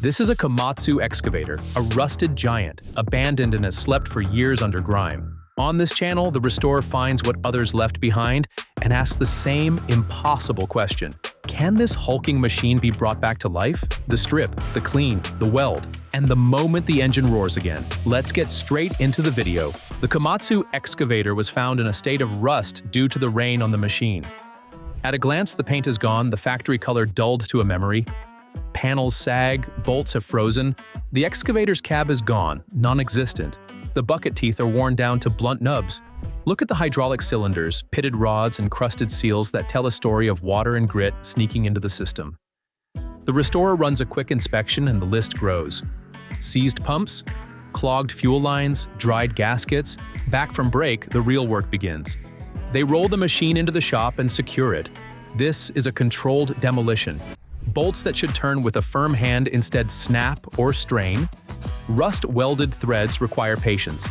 This is a Komatsu excavator, a rusted giant, abandoned and has slept for years under grime. On this channel, the restorer finds what others left behind and asks the same impossible question. Can this hulking machine be brought back to life? The strip, the clean, the weld, and the moment the engine roars again. Let's get straight into the video. The Komatsu excavator was found in a state of rust due to the rain on the machine. At a glance, the paint is gone, the factory color dulled to a memory. Panels sag, bolts have frozen. The excavator's cab is gone, non-existent. The bucket teeth are worn down to blunt nubs. Look at the hydraulic cylinders, pitted rods, and crusted seals that tell a story of water and grit sneaking into the system. The restorer runs a quick inspection and the list grows. Seized pumps, clogged fuel lines, dried gaskets. Back from break, the real work begins. They roll the machine into the shop and secure it. This is a controlled demolition. Bolts that should turn with a firm hand instead snap or strain. Rust-welded threads require patience,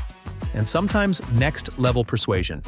and sometimes next-level persuasion.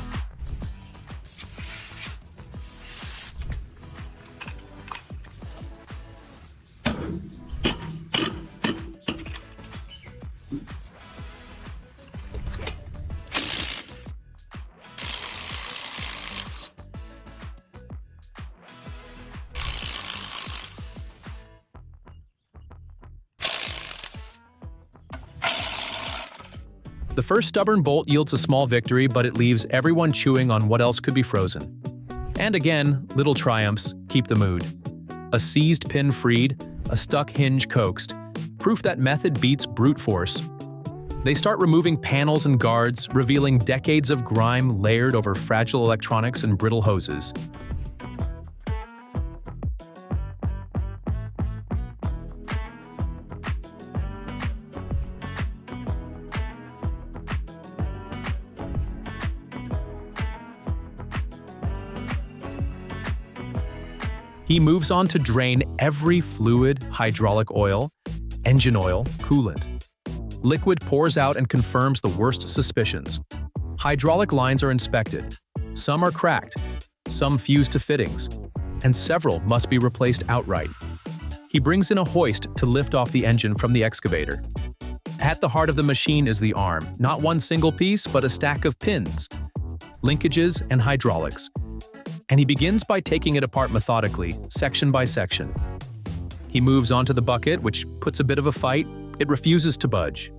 The first stubborn bolt yields a small victory, but it leaves everyone chewing on what else could be frozen. And again, little triumphs keep the mood. A seized pin freed, a stuck hinge coaxed. Proof that method beats brute force. They start removing panels and guards, revealing decades of grime layered over fragile electronics and brittle hoses. He moves on to drain every fluid, hydraulic oil, engine oil, coolant. Liquid pours out and confirms the worst suspicions. Hydraulic lines are inspected. Some are cracked, some fuse to fittings, and several must be replaced outright. He brings in a hoist to lift off the engine from the excavator. At the heart of the machine is the arm, not one single piece, but a stack of pins, linkages, and hydraulics. And he begins by taking it apart methodically, section by section. He moves on to the bucket, which puts a bit of a fight. It refuses to budge.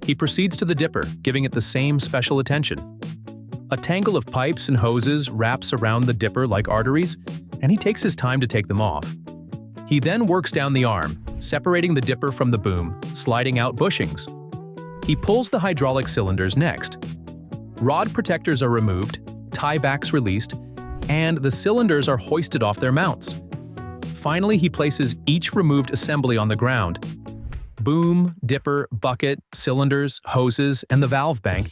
He proceeds to the dipper, giving it the same special attention. A tangle of pipes and hoses wraps around the dipper like arteries, and he takes his time to take them off. He then works down the arm, separating the dipper from the boom, sliding out bushings. He pulls the hydraulic cylinders next. Rod protectors are removed, tie-backs released, and the cylinders are hoisted off their mounts. Finally, he places each removed assembly on the ground. Boom, dipper, bucket, cylinders, hoses, and the valve bank.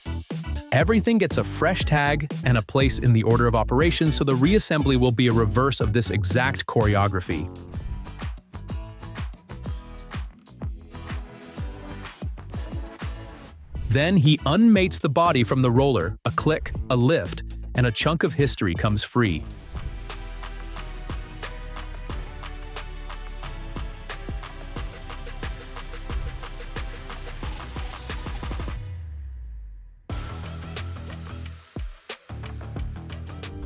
Everything gets a fresh tag and a place in the order of operations, so the reassembly will be a reverse of this exact choreography. Then he unmates the body from the roller, a click, a lift, and a chunk of history comes free.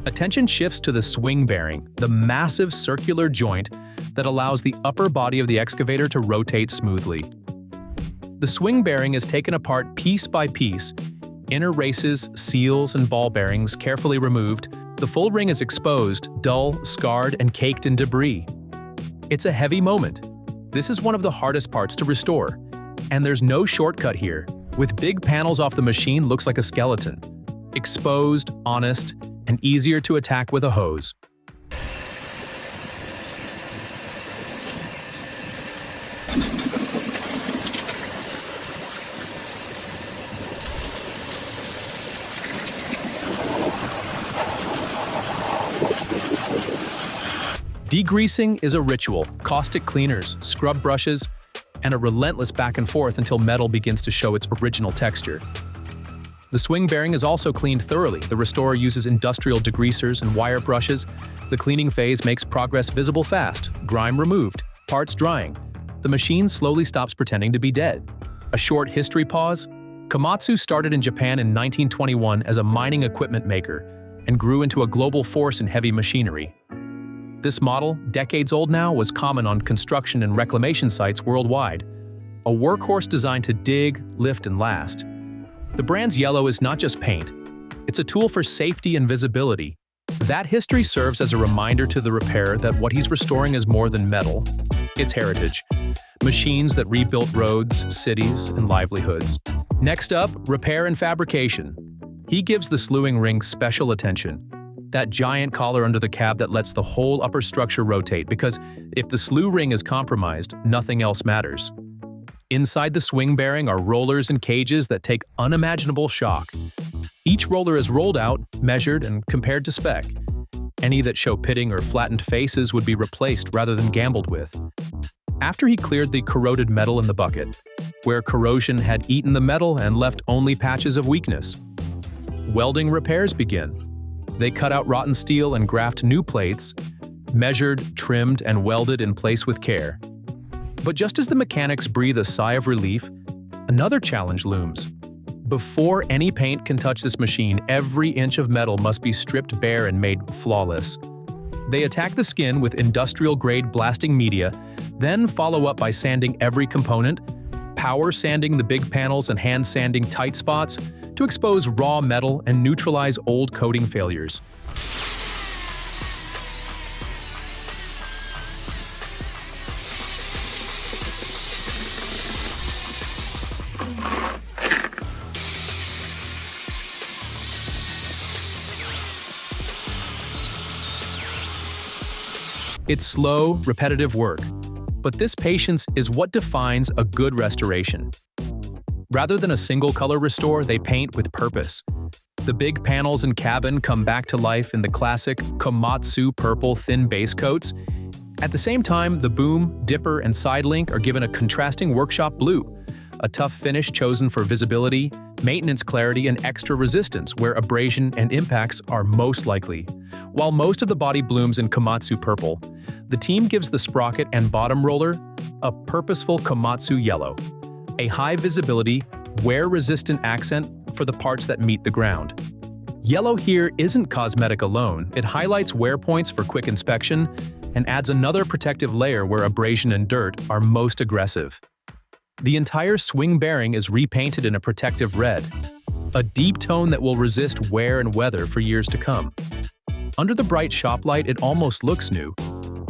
Attention shifts to the swing bearing, the massive circular joint that allows the upper body of the excavator to rotate smoothly. The swing bearing is taken apart piece by piece, inner races, seals, and ball bearings carefully removed. The full ring is exposed, dull, scarred, and caked in debris. It's a heavy moment. This is one of the hardest parts to restore. And there's no shortcut here. With big panels off the machine looks like a skeleton. Exposed, honest, and easier to attack with a hose. Degreasing is a ritual. Caustic cleaners, scrub brushes, and a relentless back and forth until metal begins to show its original texture. The swing bearing is also cleaned thoroughly. The restorer uses industrial degreasers and wire brushes. The cleaning phase makes progress visible fast, grime removed, parts drying. The machine slowly stops pretending to be dead. A short history pause. Komatsu started in Japan in 1921 as a mining equipment maker and grew into a global force in heavy machinery. This model, decades old now, was common on construction and reclamation sites worldwide. A workhorse designed to dig, lift, and last. The brand's yellow is not just paint. It's a tool for safety and visibility. That history serves as a reminder to the repairer that what he's restoring is more than metal. It's heritage. Machines that rebuilt roads, cities, and livelihoods. Next up, repair and fabrication. He gives the slewing ring special attention. That giant collar under the cab that lets the whole upper structure rotate, because if the slew ring is compromised, nothing else matters. Inside the swing bearing are rollers and cages that take unimaginable shock. Each roller is rolled out, measured, and compared to spec. Any that show pitting or flattened faces would be replaced rather than gambled with. After he cleared the corroded metal in the bucket, where corrosion had eaten the metal and left only patches of weakness, welding repairs begin. They cut out rotten steel and graft new plates, measured, trimmed, and welded in place with care. But just as the mechanics breathe a sigh of relief, another challenge looms. Before any paint can touch this machine, every inch of metal must be stripped bare and made flawless. They attack the skin with industrial-grade blasting media, then follow up by sanding every component, power sanding the big panels and hand sanding tight spots to expose raw metal and neutralize old coating failures. It's slow, repetitive work, but this patience is what defines a good restoration. Rather than a single-color restore, they paint with purpose. The big panels and cabin come back to life in the classic Komatsu purple thin base coats. At the same time, the boom, dipper, and side link are given a contrasting workshop blue, a tough finish chosen for visibility, maintenance clarity, and extra resistance where abrasion and impacts are most likely. While most of the body blooms in Komatsu purple, the team gives the sprocket and bottom roller a purposeful Komatsu yellow, a high-visibility, wear-resistant accent for the parts that meet the ground. Yellow here isn't cosmetic alone, it highlights wear points for quick inspection and adds another protective layer where abrasion and dirt are most aggressive. The entire swing bearing is repainted in a protective red, a deep tone that will resist wear and weather for years to come. Under the bright shop light, it almost looks new,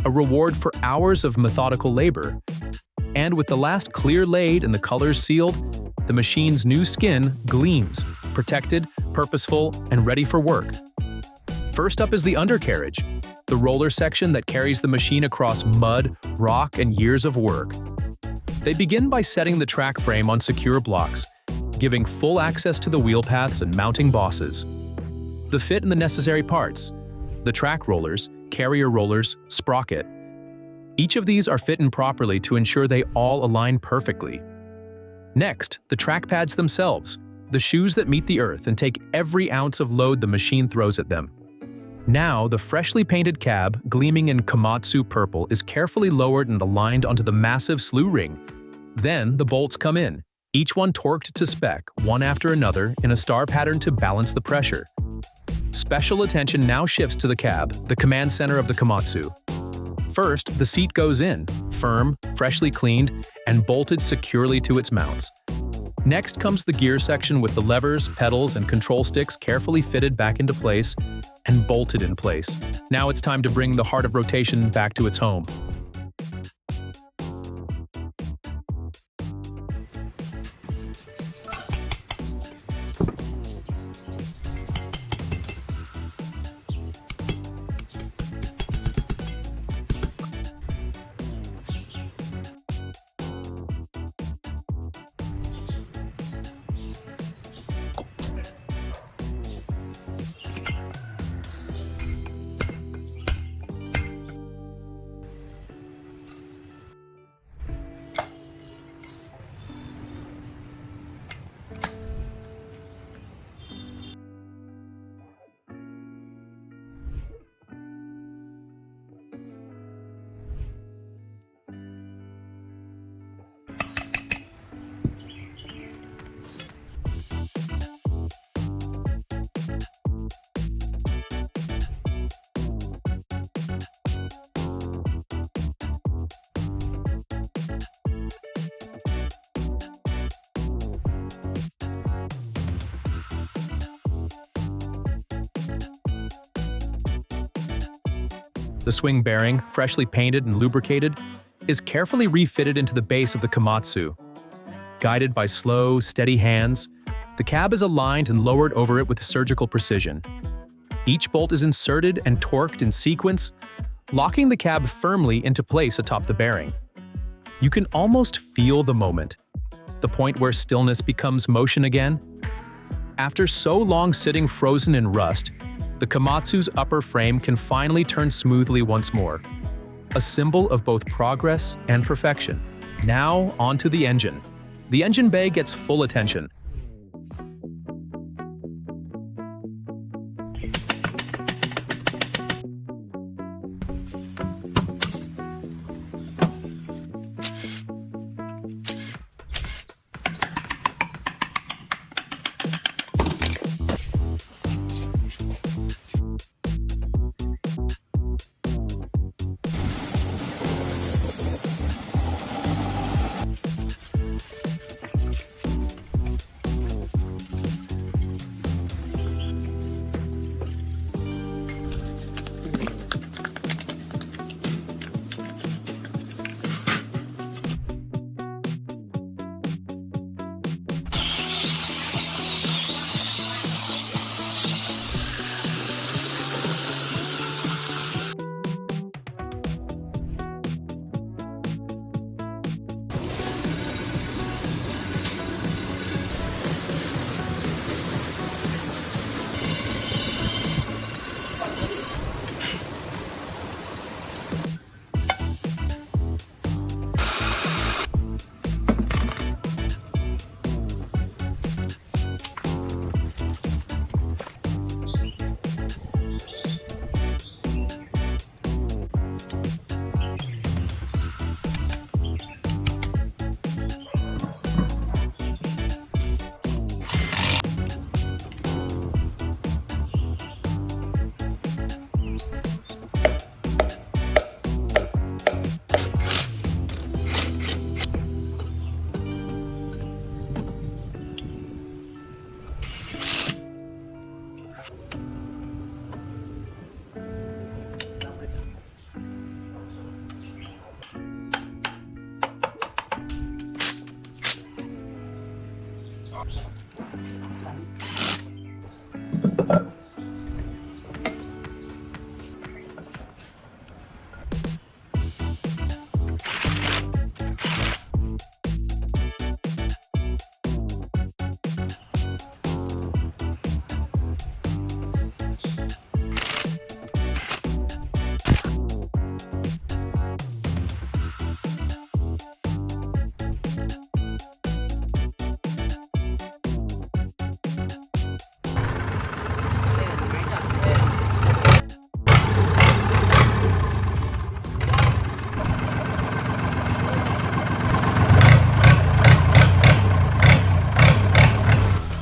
a reward for hours of methodical labor. And with the last clear laid and the colors sealed, the machine's new skin gleams, protected, purposeful, and ready for work. First up is the undercarriage, the roller section that carries the machine across mud, rock, and years of work. They begin by setting the track frame on secure blocks, giving full access to the wheel paths and mounting bosses. The fit and the necessary parts, the track rollers, carrier rollers, sprocket. Each of these are fitted properly to ensure they all align perfectly. Next, the track pads themselves, the shoes that meet the earth and take every ounce of load the machine throws at them. Now, the freshly painted cab, gleaming in Komatsu purple, is carefully lowered and aligned onto the massive slew ring. Then, the bolts come in, each one torqued to spec, one after another, in a star pattern to balance the pressure. Special attention now shifts to the cab, the command center of the Komatsu. First, the seat goes in, firm, freshly cleaned, and bolted securely to its mounts. Next comes the gear section with the levers, pedals, and control sticks carefully fitted back into place and bolted in place. Now it's time to bring the heart of rotation back to its home. The swing bearing, freshly painted and lubricated, is carefully refitted into the base of the Komatsu. Guided by slow, steady hands, the cab is aligned and lowered over it with surgical precision. Each bolt is inserted and torqued in sequence, locking the cab firmly into place atop the bearing. You can almost feel the moment, the point where stillness becomes motion again. After so long sitting frozen in rust, the Komatsu's upper frame can finally turn smoothly once more, a symbol of both progress and perfection. Now, onto the engine. The engine bay gets full attention.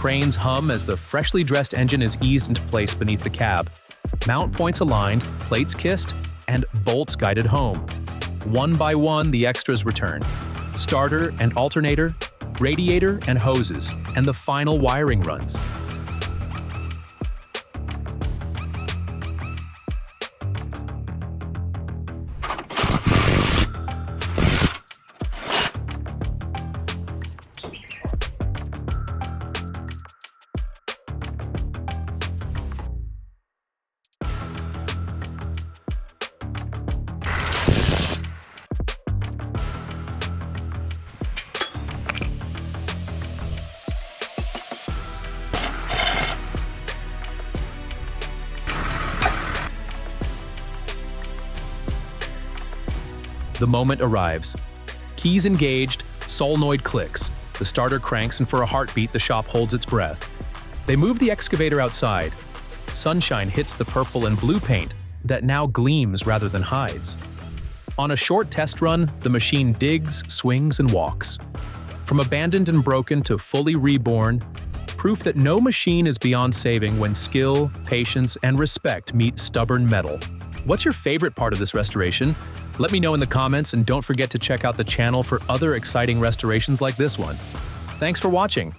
Cranes hum as the freshly dressed engine is eased into place beneath the cab. Mount points aligned, plates kissed, and bolts guided home. One by one, the extras return. Starter and alternator, radiator and hoses, and the final wiring runs. The moment arrives. Keys engaged, solenoid clicks. The starter cranks, and for a heartbeat, the shop holds its breath. They move the excavator outside. Sunshine hits the purple and blue paint that now gleams rather than hides. On a short test run, the machine digs, swings, and walks. From abandoned and broken to fully reborn, proof that no machine is beyond saving when skill, patience, and respect meet stubborn metal. What's your favorite part of this restoration? Let me know in the comments, and don't forget to check out the channel for other exciting restorations like this one. Thanks for watching.